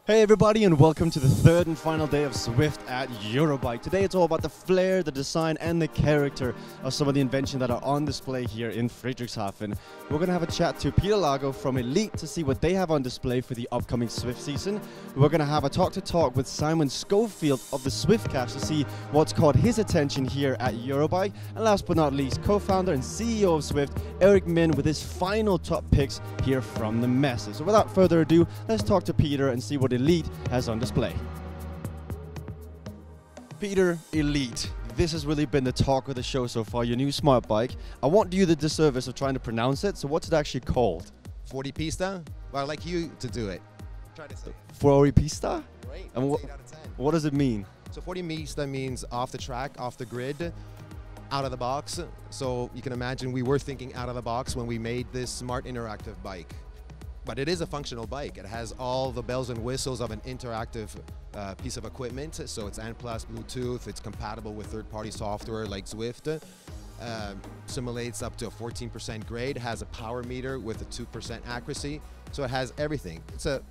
Hey everybody, and welcome to the third and final day of Zwift at EUROBIKE. Today it's all about the flair, the design and the character of some of the inventions that are on display here in Friedrichshafen. We're going to have a chat to Peter Lago from Elite to see what they have on display for the upcoming Zwift season. We're going to have a talk with Simon Schofield of the Zwiftcast to see what's caught his attention here at EUROBIKE. And last but not least, co-founder and CEO of Zwift, Eric Min, with his final top picks here from the messes. So without further ado, let's talk to Peter and see what Elite has on display. Peter, Elite. This has really been the talk of the show so far, your new smart bike. I won't do you the disservice of trying to pronounce it, so what's it actually called? 40 pista? Well, I'd like you to do it. Try to say it. 40 pista? Great. And 8 out of 10. What does it mean? So 40 pista means off the track, off the grid, out of the box. So you can imagine we were thinking out of the box when we made this smart interactive bike. But it is a functional bike. It has all the bells and whistles of an interactive piece of equipment. So it's N+, Bluetooth, it's compatible with third-party software like Zwift. Simulates up to a 14% grade, has a power meter with a 2% accuracy. So it has everything. It's a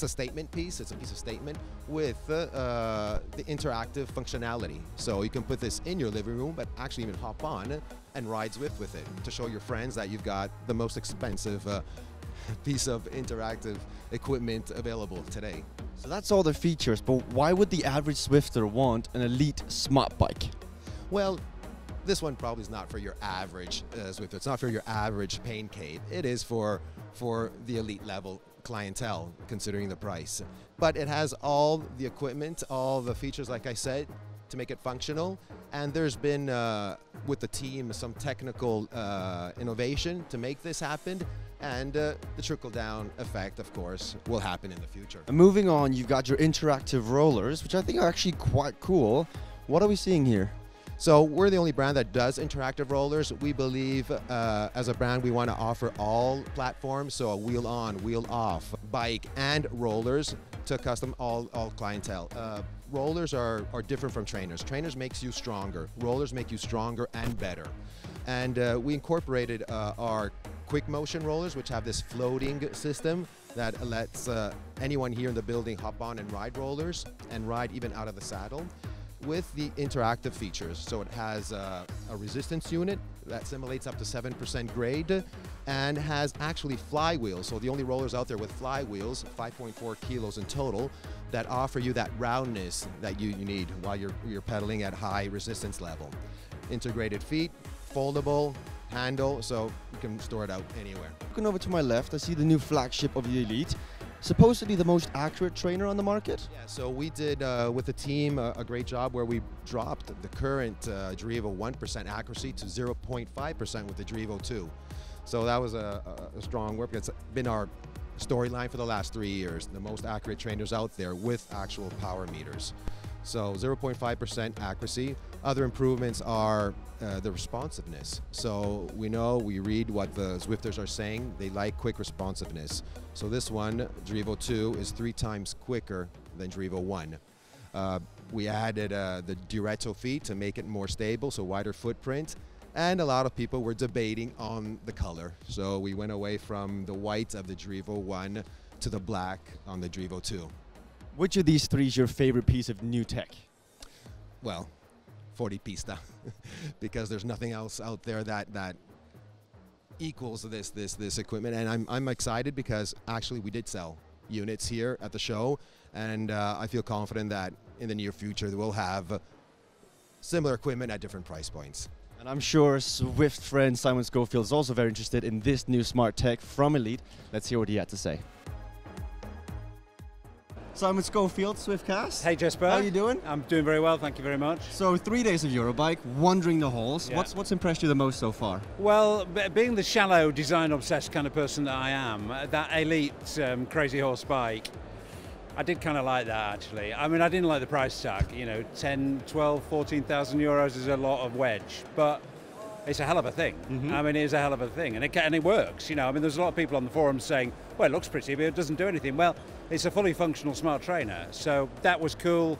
statement piece, it's a piece of statement with the interactive functionality. So you can put this in your living room, but actually even hop on and ride Zwift with it to show your friends that you've got the most expensive piece of interactive equipment available today. So that's all the features, but why would the average Zwifter want an Elite smart bike? Well, this one probably is not for your average Zwifter. It's not for your average pain cave. It is for the elite level clientele, considering the price. But it has all the equipment, all the features, like I said, to make it functional. And there's been, with the team, some technical innovation to make this happen. And the trickle-down effect, of course, will happen in the future. And moving on, you've got your interactive rollers, which I think are actually quite cool. What are we seeing here? So we're the only brand that does interactive rollers. We believe as a brand we want to offer all platforms, so a wheel on, wheel off, bike and rollers to custom all clientele. Rollers are different from trainers. Trainers makes you stronger. Rollers make you stronger and better. And we incorporated our quick motion rollers, which have this floating system that lets anyone here in the building hop on and ride rollers and ride even out of the saddle with the interactive features. So it has a resistance unit that simulates up to 7% grade and has actually flywheels. So the only rollers out there with flywheels, 5.4 kilos in total, that offer you that roundness that you need while you're pedaling at high resistance level. Integrated feet, foldable, handle, so you can store it out anywhere. Looking over to my left, I see the new flagship of the Elite. Supposedly the most accurate trainer on the market? Yeah, so we did with the team a great job where we dropped the current Drivo 1% accuracy to 0.5% with the Drivo 2. So that was a strong work. It's been our storyline for the last 3 years, the most accurate trainers out there with actual power meters. So 0.5% accuracy. Other improvements are the responsiveness. So we read what the Zwifters are saying. They like quick responsiveness. So this one, Drivo 2, is 3 times quicker than Drivo 1. We added the Diretto feet to make it more stable, so wider footprint. And a lot of people were debating on the color. So we went away from the white of the Drivo 1 to the black on the Drivo 2. Which of these three is your favorite piece of new tech? Well, 40 pista, because there's nothing else out there that equals this equipment, and I'm excited because actually we did sell units here at the show, and I feel confident that in the near future we'll have similar equipment at different price points. And I'm sure Zwift friend Simon Schofield is also very interested in this new smart tech from Elite. Let's hear what he had to say. Simon Schofield, Zwiftcast. Hey Jesper. How are you doing? I'm doing very well, thank you very much. So 3 days of EUROBIKE, wandering the halls. Yeah. What's impressed you the most so far? Well, being the shallow, design-obsessed kind of person that I am, that Elite crazy horse bike, I did kind of like that actually. I mean, I didn't like the price tag. You know, 10, 12, 14,000 euros is a lot of wedge, but it's a hell of a thing. I mean, it is a hell of a thing, and it works. You know, I mean, there's a lot of people on the forums saying, well, it looks pretty, but it doesn't do anything. Well, it's a fully functional smart trainer, so that was cool.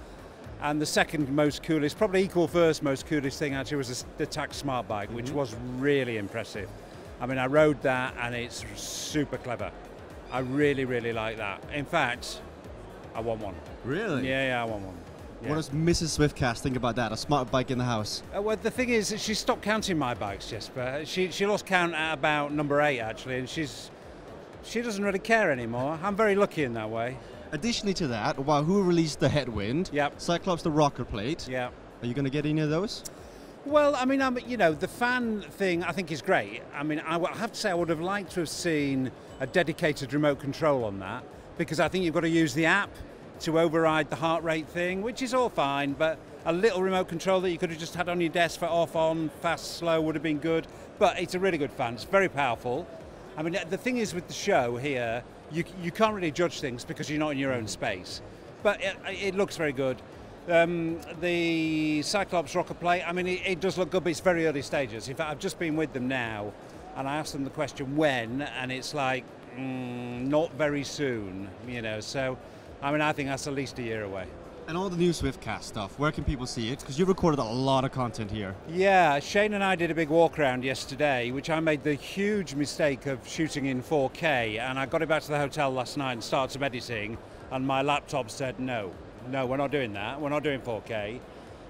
And the second most coolest, probably equal first most coolest thing actually was the TAC Smart Bike, which was really impressive. I mean, I rode that and it's super clever. I really, really like that. In fact, I want one. Really? Yeah, I want one. Yeah. What does Mrs. Zwiftcast think about that? A smart bike in the house. Well, the thing is, she stopped counting my bikes, Jesper. She lost count at about number 8, actually, and she doesn't really care anymore. I'm very lucky in that way. Additionally to that, Wahoo released the Headwind. Yep. Cyclops the rocker plate. Yeah. Are you going to get any of those? Well, I mean, you know, the fan thing I think is great. I mean, I have to say I would have liked to have seen a dedicated remote control on that, because I think you've got to use the app to override the heart rate thing, which is all fine, but a little remote control that you could have just had on your desk for off, on, fast, slow would have been good. But it's a really good fan. It's very powerful. I mean, the thing is with the show here, you can't really judge things because you're not in your own space. But it looks very good. The Cyclops rocker plate, I mean, it does look good, but it's very early stages. In fact, I've just been with them now, and I asked them the question when, and it's like, not very soon, you know. So, I mean, I think that's at least a year away. And all the new Zwiftcast stuff, where can people see it? Because you recorded a lot of content here. Yeah, Shane and I did a big walk around yesterday, which I made the huge mistake of shooting in 4K, and I got it back to the hotel last night and started some editing, and my laptop said, no, we're not doing that, we're not doing 4K.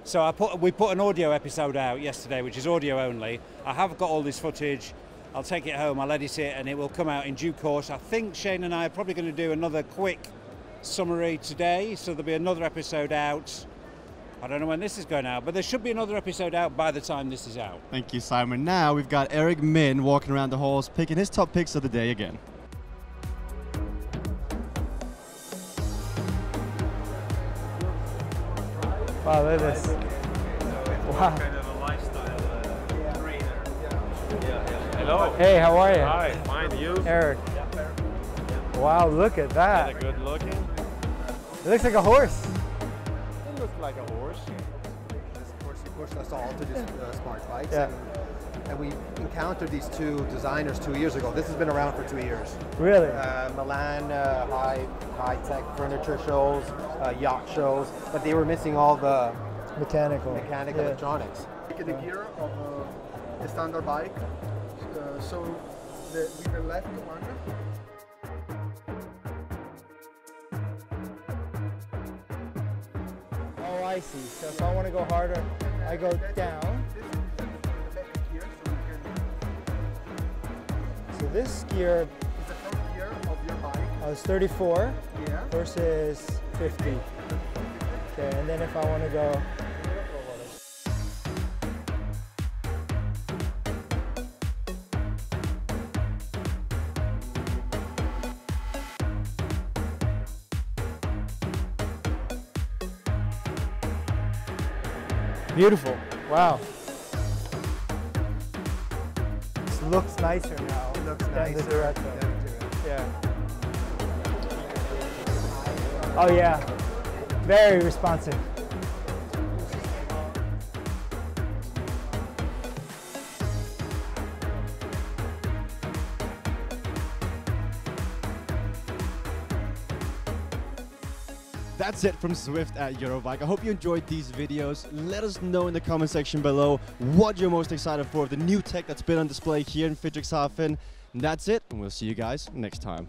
So we put an audio episode out yesterday, which is audio only. I have got all this footage. I'll take it home, I'll edit it, and it will come out in due course. I think Shane and I are probably going to do another quick summary today, so there'll be another episode out. I don't know when this is going out, but there should be another episode out by the time this is out. Thank you, Simon. Now we've got Eric Min walking around the halls, picking his top picks of the day again. Wow, look at this. Wow. Kind of a lifestyle trainer. Yeah. Hello. Hey, how are you? Hi, fine. You? Eric. Wow, look at that. Kinda good looking. It looks like a horse. It looks like a horse. Of course, he pushed us all to these smart bikes. Yeah. And we encountered these two designers 2 years ago. This has been around for 2 years. Really? Milan high-tech furniture shows, yacht shows, but they were missing all the Mechanical. mechanical Yeah. electronics. The gear of a standard bike. So with the left one. Oh, I see. So if I want to go harder, I go down. This is the left gear, so you can. So this gear, It's the front gear of your bike. I was 34 Yeah. versus 50. Okay, and then if I want to go, beautiful. Wow. This looks nicer now. It looks than nicer. the direct than one. the- Yeah. Oh yeah. Very responsive. That's it from Zwift at EUROBIKE. I hope you enjoyed these videos. Let us know in the comment section below what you're most excited for, the new tech that's been on display here in Friedrichshafen. And that's it, and we'll see you guys next time.